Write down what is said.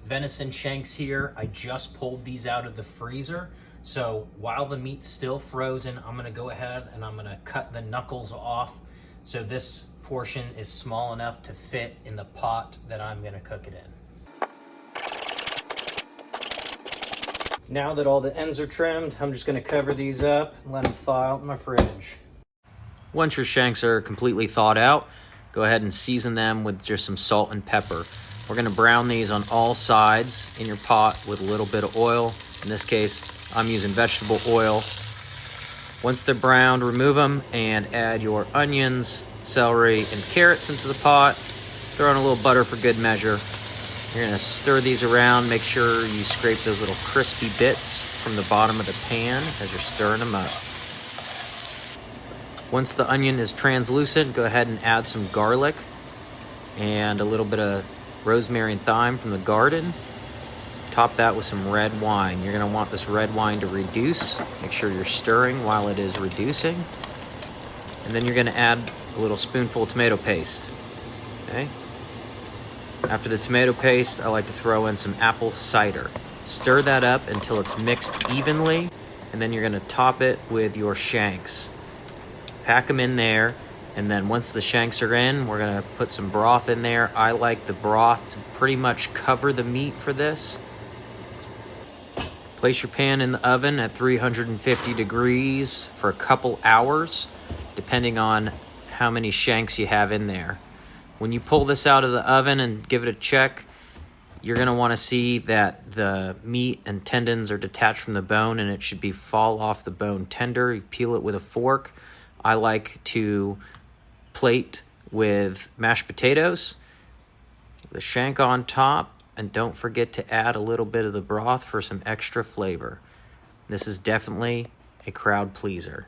Venison shanks here. I just pulled these out of the freezer. So while the meat's still frozen, I'm gonna go ahead and I'm gonna cut the knuckles off. So this portion is small enough to fit in the pot that I'm gonna cook it in. Now that all the ends are trimmed, I'm just gonna cover these up and let them thaw out in my fridge. Once your shanks are completely thawed out, go ahead and season them with just some salt and pepper. We're gonna brown these on all sides in your pot with a little bit of oil. In this case, I'm using vegetable oil. Once they're browned, remove them and add your onions, celery, and carrots into the pot. Throw in a little butter for good measure. You're gonna stir these around, make sure you scrape those little crispy bits from the bottom of the pan as you're stirring them up. Once the onion is translucent, go ahead and add some garlic and a little bit of rosemary and thyme from the garden. Top that with some red wine. You're gonna want this red wine to reduce. Make sure you're stirring while it is reducing. And then you're gonna add a little spoonful of tomato paste, okay? After the tomato paste, I like to throw in some apple cider. Stir that up until it's mixed evenly, and then you're gonna top it with your shanks. Pack them in there, and then once the shanks are in, we're gonna put some broth in there. I like the broth to pretty much cover the meat for this. Place your pan in the oven at 350 degrees for a couple hours, depending on how many shanks you have in there. When you pull this out of the oven and give it a check, you're gonna wanna see that the meat and tendons are detached from the bone, and it should be fall off the bone tender. You peel it with a fork. I like to plate with mashed potatoes, the shank on top, and don't forget to add a little bit of the broth for some extra flavor. This is definitely a crowd pleaser.